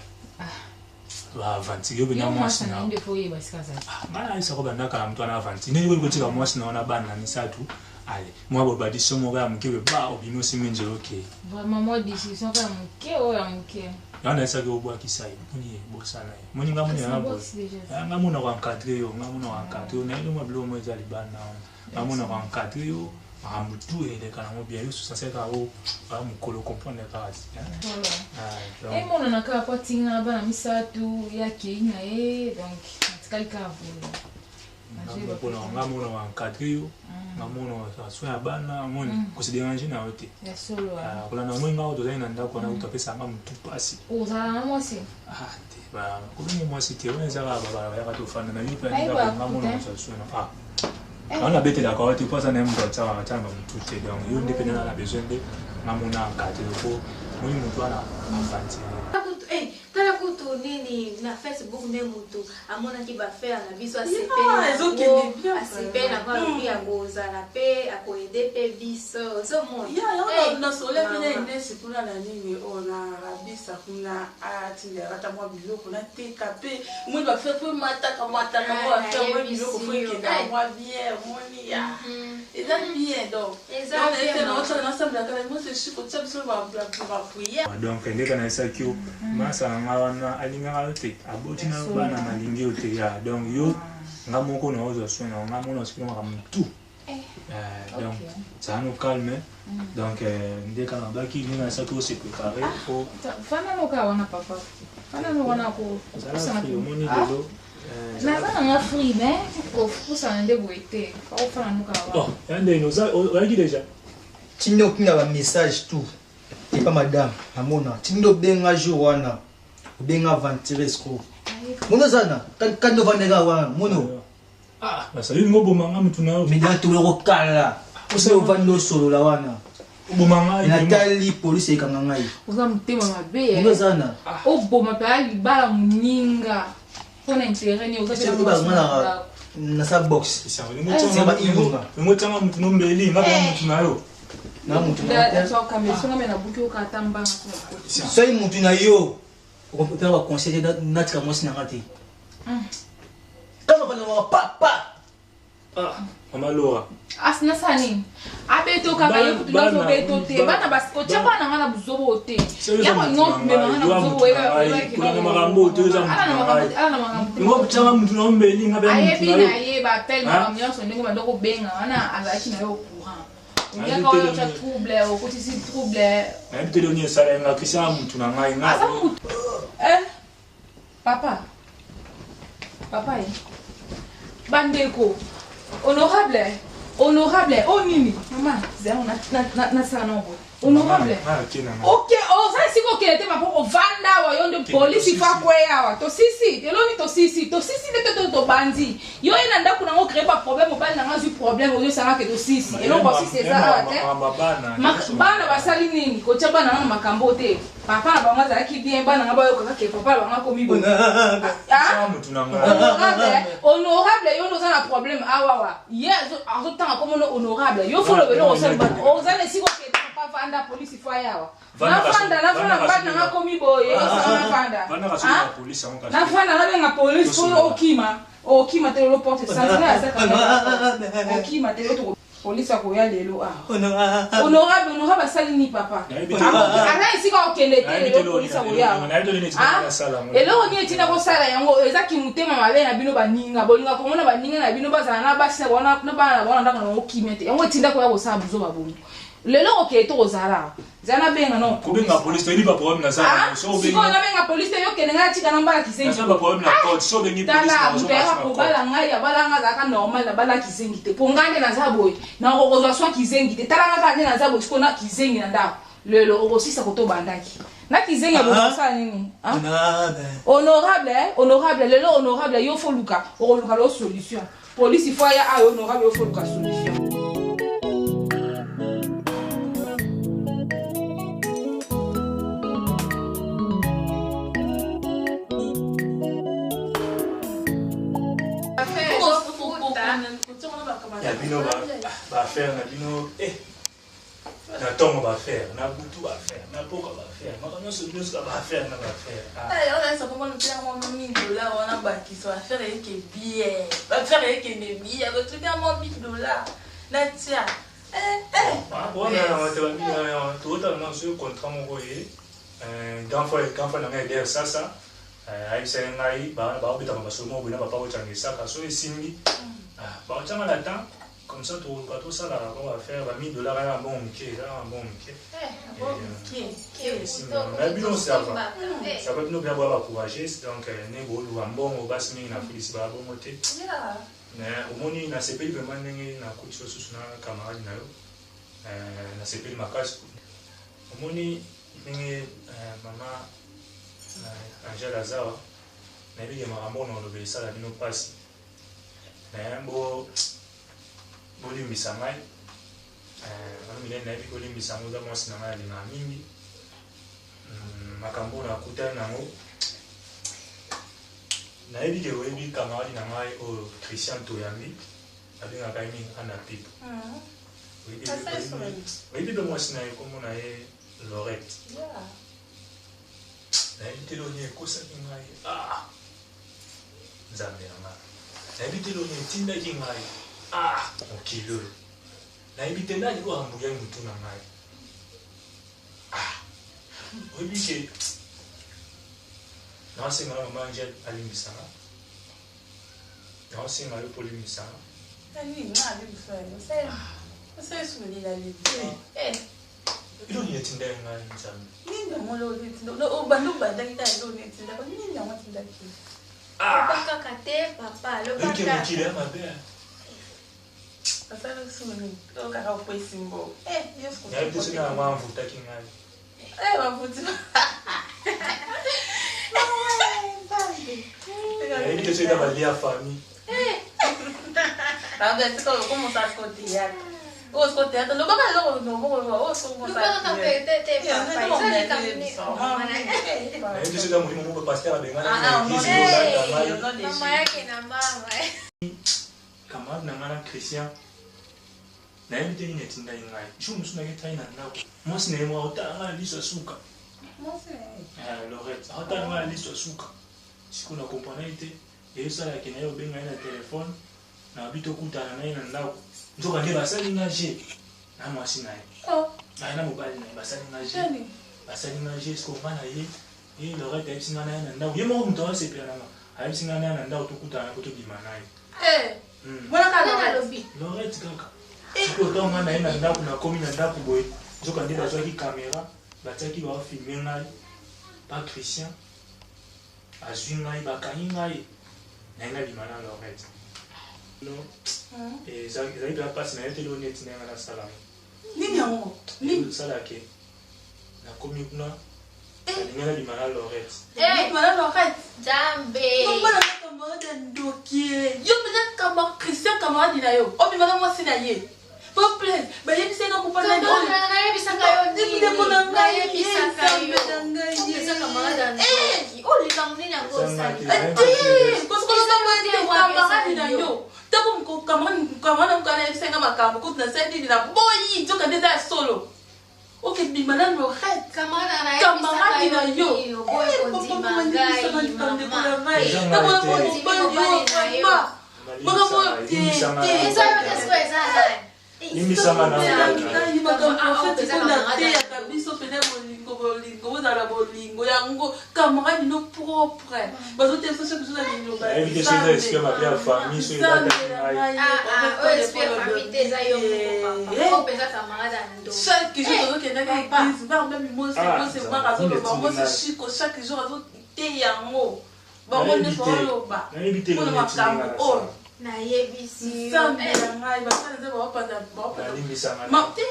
Ba aventurer bena moi sina. Yo ndio foye basikaza. Mala isa ko banda kala mtu ana aventurer. Ni ko tika moi sina na bana ni satu. Allez, moi boba di somo ga mkiwe ba obino simenje okay. Vraiment moi décision ka mke o ya mke. Yana isa ke obwa kisai. Muni bosa na. Muni ngamuni na bo. Ngamuna kwa encadrer yo, ngamuna kwa encadrer. Na ile mablo mo za libana. Ngamuna kwa encadrer yo. Amutu ele kana mo bien yo so ça ka o ba mukolo comprendre ka asi. Et mon na ka pa tinga bana misatu ya kinga donc atikali ka volo. Ngamuna wa encadrer yo. Ngamuna soya bana moni ko se déranger na wote. Ya solo. Kula na mwenga o doza ina ndako na utapesa ngamutu pasi. Oza mo si. Te ba ko mo si te wena za ba ya ka to fana na yupa nda ngamuna so so na on a bêté d'accord, tu passes un aime dans ça, on attend tout est donc il dépend de la besoin de mamuna kati ko moi mtu ana afanti. Tala kutu nini na Facebook ne mutu amona ki ba faire na biso ACP na kwa pia goza na pe akoede pe biso so mo na sole pene nesi kuna na nini ona rabisa kuna ati rata mwa biloko na teka pe moi ba faire pe mata ka moi faire biloko faut que na moi bien moni ya et ça bien donc donc ndeka na sakio masa ngawana alinga te aboti na bana malingi ote ya donc yo ngamoko na ozo soin na ngamona sikoma ka mtu donc ça nous calme donc ndeka na baki ni na sakio se préparer pour fana noka wana papa fana no wana ko ça na moni lelo na fana nga free mais ko fusa ndé boité ko fana noka wana oh yande no za o yaki déjà tindo kinga ba message tout et pas madame amona tindo benga jour wana benga aventurer sko mono zana kan do vanega wana mono basa yini ngoboma nga mtu nayo mida tuloko kala ose ovando solo la wana uboma nga natali police ikanga ngai uza mtema mabe mono zana oboma pa libala muninga pona intérêt ni uza ngala na sa box c'est ba ilunga ngotanga mtu nombeli nga mtu nayo na mtu na so kamera mena buki ukatamba so mtu na yo on va conseiller notre moi na ngati kama bana papa mama Laura asna sani abeto kaka yo kutuzo beto te bana basko chapa na ngana buzobo te ya ko no me ngana buzobo kuna na magambo te za mtu ngo kuchanga mtu nombeli ngabe mtu ayebi na ye ba appel na mnyoso ndingo bandoko benga wana azaki na yo courant ya ko yo cha trouble o kuti si trouble na mtu leo ni sala nga kisa mtu na ngai nga papa bandeko honorable oh nini mama zero na sana honorable ok oh ça c'est quoi que te mapo vanda wa yondo police fa kwea wa to sisi de to bandi yo ina nda kuna ngo créer pas problème ba na ngazu problème au ça que to sisi et non pas si c'est ça bana basali nini ko cha bana na makambo te papa na bango za ki bien bana ngaba yo kaka ke papa banga ko mibo honorable yo no za problème awa yes azo tanga comme honorable yo faut le vélo au seul bana o za ne si ko ke papa vanda police fo yawa na fanda bana ngako mibo ye na fanda na fanda na benga police fo okima te lo porte santina za ka okima te lo police ko ya lelo honorable sali ni papa ana isika okende te lo police ko ya elo ni etina ko sala yango ezaki mutema mabe na bino baninga bolinga ko mona baninga na bino bazana na basi na bona ndaka na okima te yango etinda ko ya ko sa buzo babungu lelo oke to ozala zana benga no benga police to liba problème na ça so benga na benga police yo kenenga tika na mbala kisengi ça ba problème na code so bengi police na zo ba ko bala ngai ya bala nga zaka normal na bala kisengi te pongane na zaboy na okozwa so kisengi te tala nga kane na zaboy ko na kisengi na ndako lelo okosisa ko to bandaki na kizengi ya bosa nini honorable lelo honorable yo fo luka lo solution police fo ya honorable yo fo luka solution bino ba faire na bino na tongo ba faire na butu ba faire na poko ba faire makano so bino ska ba faire na ba faire on a ça comment le faire mon $1000 on a bâti ça va faire avec bien va faire avec des billets le truc à mon $1000 là tiens bon na te ba totalement sur contrat mon royer quand faut na aider ça ai c'est ngai ba bita ba so mo bina ba pa ochangisa ka so esimbi ba ochanga la temps comme ça tout pas tout ça là on va faire $1000 à un bon qui là un bon qui mais bien ça va nous bien voir encourager donc ne go lu ambon bas mingi na polisi ba bon moté mais au moni na CPI vraiment ningi na kucho susu na camarade na yo na CPI makas au moni ningi mama Angela Zawa na biye marambo na lo besa la bino pasi na mbo bolimbisa ngai bamile na yebi kolimbisa ngo za mwasi na ngai alinga mingi makambo na kutani nango nayebi ke oyebi camarade na ngai oyo Christian Toyambi abengaka ye mingi ana pipo oyebi pe mwasi na ye kombo na ye Lorette nayebi te loni ekosaki ngai nzambe na ngai nayebi te loni etindaki ngai mokili oyo nayebi te ndani oyo ambuyai motu na ngai oyebi ke naosengala mama angel alimbisanga naosengala yo polimbisanga iloni etindai ngai nzambe mokili ya mabe nayebi te soki yango amvutaki ngai nayebi te soki na balia famille nayebi te soki na molimo moko paster abengana camarade na ngai na Christian nayebi te nini etindai ngai jour mosusu naketai na ndako mwasi na ye mwa otala ngai na liso ya suka Lorette aotala ngai na liso ya suka sikoyo na komprendre te eyosalaki na ye obenga ye na telefone na babi tokutana na ye na ndako nzoka nde basali nga je na mwasi na ye na mobali na ye basali nga je sikoyo nga na ye Lorette ayebisi nga na ye na ndako ye moko moto asepela na nga ayebisi nga na ye na ndako tokutana po tobima na ye Lorette kaka sikoyo ntonga na ye na ndako nakomi na ndako boye nzoka nde bazwaki kamera batiaki baofilme ngai pa Christian azwi ngai bakangi ngai naye nabima na Lorette ezali mpe apasi na ye te leo neti ndenge nasalaka osalake nakomi kuna nalingi nabima na Lorette Ndoki yo peut-être Camarade Christian Camarade na yo obima na mwasi na ye pas plaît ba yebisa na kupana ndo na yebisa kayo ni na ngai yebisa kayo yebisa Camarade Ndoki o le kamni na kosa parce que na mwasi Camarade na yo tapo mko Camarade mkana yebisa nga makambo ko na sedi na boyi nzoka ndeza solo ok bimana no Lorette Camarade na yo Camarade no propre bazote ça que ça ni loba éviter ça est ma bien famille sur la chaque jour que na église va même moi c'est moi chaque jour te yango ba monde so loba na éviter le na yebisi sambe ngai ba sana ze ba panda ba ma te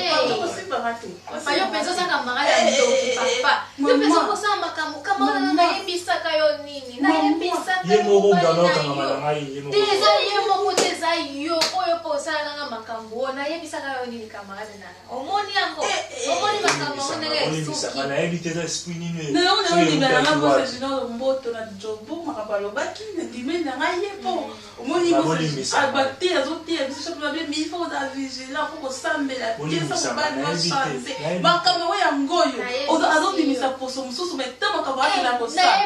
pas possible rater pa yo penso sa Camarade Ndoki papa yo penso ko sa makamu Camarade na yebisa kayo nini na yebisa ye moko ngano kanga ngai ye moko teza ye moko teza yo oyo yo po osala nga makambo nayebisaka yo nini camarade nana omoni yango omoni makambo ngo ndenge esuki nayebi te eza esprit nini naondimelanga mose junior mboto na jobu makambo alobaki ndime na ngai ye po omoni batie azotia biso chaque babe mifo oza vigilant po kosambela tiesa mobali bachanse makambo oyo yango oyo azobimisa poso mosusu mete makambo akela kosala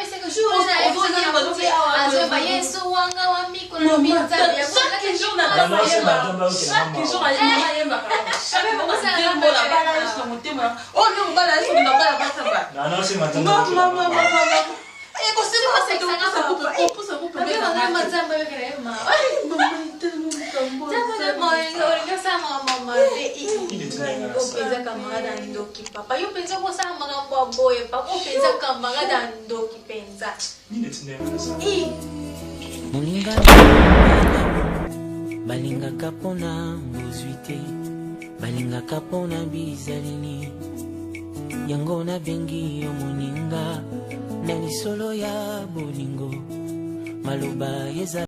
yesu wanga wa miko na minza ya chaque jour na chaque jour ayemba chaque jour na bala yesu motema oh non bala yesu na bala basamba non c'est maintenant non et ko c'est pas c'est que pour ça coupe mais on ma zamba yo kere ma openza camarade Ndoki papa yo penza kosala makambo ya boye papa openza camarade Ndoki penza moninga balingaka mpona bozwi te balingaka mpona bizalini yango nabengi yo moninga na lisolo ya bolingo maloba eza